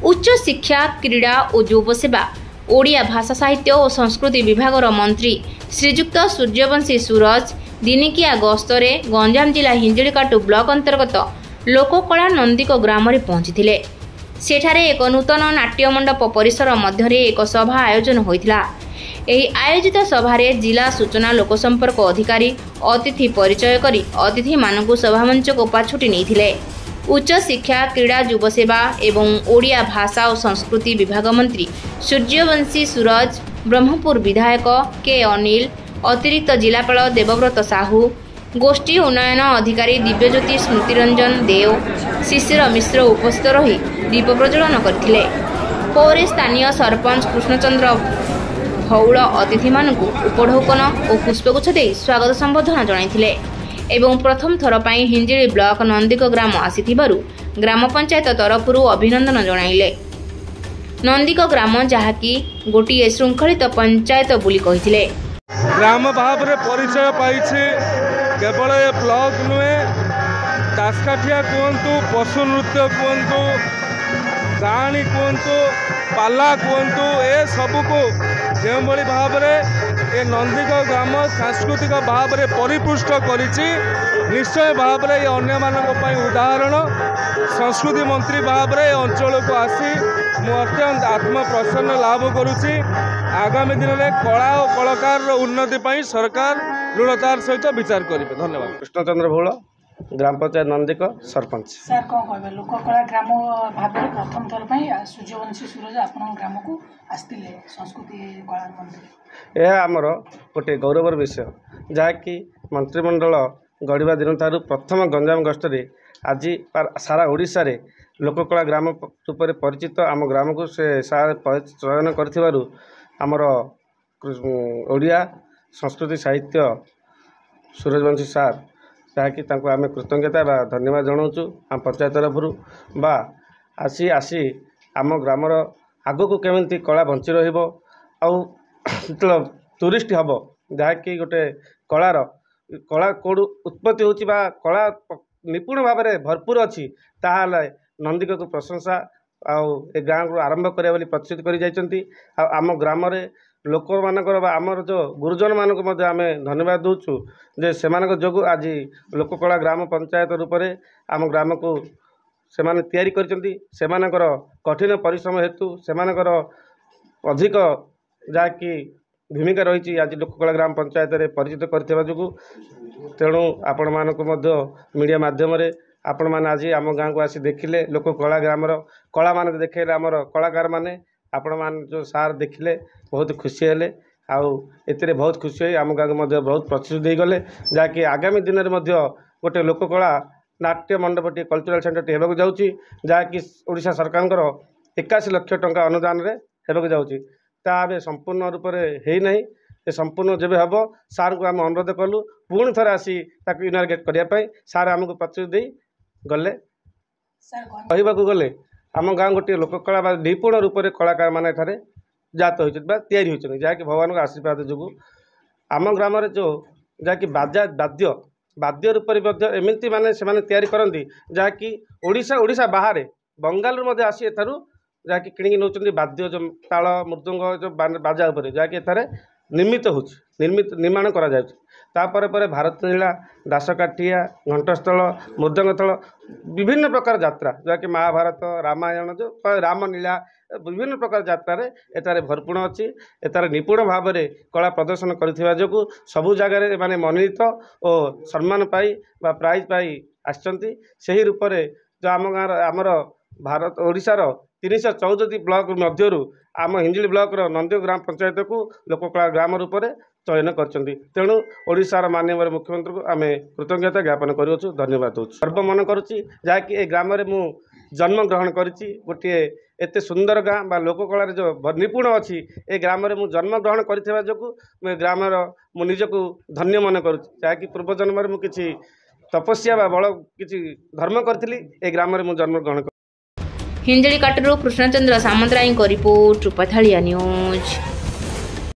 उच्च शिक्षा क्रीड़ा और युव सेवा ओडिया भाषा साहित्य और संस्कृति विभाग मंत्री श्रीजुक्त सूर्यवंशी सूरज दिनिकिया गस्तरे गंजाम जिला हिंजिड़ीकाटु ब्लॉक अंतर्गत लोककला नंदिक ग्राम में पहुंची सेठारे एक नूतन नाट्य मंडप परिसर मध्य एक सभा आयोजन होइथिला। एही आयोजित सभारे जिला सूचना लोकसंपर्क अधिकारी अतिथि परिचय करी अतिथि मानकु सभामंच को पाछुटी नेइथिले। उच्च शिक्षा क्रीड़ा युव सेवा एवं ओडिया भाषा और संस्कृति विभाग मंत्री सूर्यवंशी सूरज ब्रह्मपुर विधायक के अनिल अतिरिक्त जिलापाल देवव्रत साहू गोष्ठी उन्नयन अधिकारी दिव्यज्योति स्मृतिरंजन देव शिशिर मिश्र उपस्थित रही दीप प्रज्वलन करथिले। पौरे स्थानीय सरपंच कृष्णचंद्र भौल अतिथि मानकु उपढौकन और पुष्पगुच्छ दे स्वागत संबोधन जणाइथिले एवं प्रथम थर पई हिंजिड़ी ब्लॉक नंदिक ग्राम आसीथिबारु ग्राम पंचायत तरफरु अभिनंदन जणाइले। नंदिक ग्राम जहाँकि गोटिए श्रृंखलित पंचायत बोली कहिथिले। ग्राम भाव में परिचय पाई केवल ए ब्लॉक नुहे दासकाठिया कहतु पशु नृत्य कहतु गाणी कहतु पाला कहतु ए सबको जो भाव में नंदिक ग्राम सांस्कृतिक भाव में परिपुष्ट करिछि निश्चय भाव में अन्य उदाहरण संस्कृति मंत्री भाव में अंचल को आसी अत्यंत आत्मप्रसन्न लाभ करुछि। आगामी दिन में कला और कलाकार उन्नति सरकार दृढ़तार सहित विचार करेंगे। धन्यवाद। कृष्णचंद्र भौल ग्राम पंचायत नंदिक सरपंच। सर कौन कह लोककला ग्राम भाव में प्रथम थर पर सूर्यवंशी सूरज आप ग्राम को आसते संस्कृति कला मंत्री यह आमर गोटे गौरवर विषय जहाँकि मंत्रिमंडल गढ़ा दिन ठार प्रथम गंजाम गस्तरे आज सारा ओडिशा रे लोककला ग्राम रूप में परिचित आम ग्राम को से चयन कर आमर ओडिया संस्कृति साहित्य सूरजवंशी सार जहाँकि आम कृतज्ञता बा धन्यवाद जनाऊँ आम पंचायत तरफ बा आसी आसी आम ग्रामर आगक केमी कला बंची रहा टूरिस्ट हम जहाँकि गोटे कलार कला कौड़ उत्पत्ति होची बा कला निपुण भाव में भरपूर अच्छी ताहले नंदिक को प्रशंसा ए गाँव को आरंभ करिया बोली प्रतिष्ठित कर जाइछंती। आम ग्राम लोक मानकर आमर जो गुरुजन मानक आम धन्यवाद दूचु जे सेमानक जोगु आज लोककला ग्राम पंचायत रूप में आम ग्राम को सेमाने तैयारी करिसेंती। सेमानकर कठिन परिश्रम हेतु सेमानकर अधिक जाकि भूमिका रही आज लोककला ग्राम पंचायत रे परिचित करथिबा जोगु तेणु आपण मानक मीडिया माध्यम रे आपण माने आज आम गाँव को आसी देखिले लोककला ग्रामर कला मान देखेले आमर कलाकार माने आपण मान जो सार देखिले बहुत खुशी हेले एतिरे बहुत खुशी होई आम गाँव को बहुत प्रतिष्ठित दे गले जहाँकि आगामी दिन में गोटे लोककला नाट्य मंडपटी कल्चरल सेंटर होगा जाऊँगी जहाँकि ओडिशा सरकार 81 लाख टंका अनुदान रे होगा जाऊँगी ताबे संपूर्ण रूप से नहीं संपूर्ण जब हम सार को आम अनुरोध कलु पुणी थर आसी इनाग्रेट करने सार आमको प्रतिश्रुति दे गले कहवाक गले आम गाँव गोटे लोककला निपुण रूप से कलाकार मैंने जात होती जहाँकि भगवान का आशीर्वाद जो आम ग्राम जो जहाँकि बाद्य बाद्य रूप एमती माने से तैयारी करती जहाँकि ओडिशा बाहर बंगाल आसी एथारू जहाँकि किणी नौकरी बाद्य जो ताल मृदंग जो बाजा उपर जहाँकि एथारे निर्मित निर्माण करा जाउछि। तापर पर भारत लीला दासकाठिया घंटस्थल मृदंगस्थल विभिन्न प्रकार यात्रा जहाँकि महाभारत रामायण जो रामलीला विभिन्न प्रकार यात्रा एतारे भरपूर अच्छी एतार निपुण भाव में कला प्रदर्शन करथिबा जोगु सबु जगह माने मनोनीत और सम्मान पाई बा प्राइज पाई आछंती। सही रूप में जो आम गाँव आमर भारत ओडिशार 314 ब्लॉक मध्यरु आम हिंजिली ब्लॉक नंदिक ग्राम पंचायत को लोककला ग्राम रूप में चयन करछंती। तेणु ओडिशार माननीय मुख्यमंत्री को आम कृतज्ञता ज्ञापन करूँ धन्यवाद दूँ। गर्व मन करुच्ची जहाँकि ए ग्राम मु जन्म ग्रहण करिछि गोटे एते सुंदर गाँ बा लोककलार जो निपुण अच्छी ए ग्राम मु जन्म ग्रहण करिथिबा जोगु ग्रामर मु निजको धन्य मन करुच्ची जहाँकि पूर्व जन्म मु किछि तपस्या बा बड़ किछि धर्म करथिली ए ग्राम मु जन्म ग्रहण हिंजिड़ीकाटू कृष्णचंद्र सामंतराय रिपोर्ट रूपाथालिया न्यूज।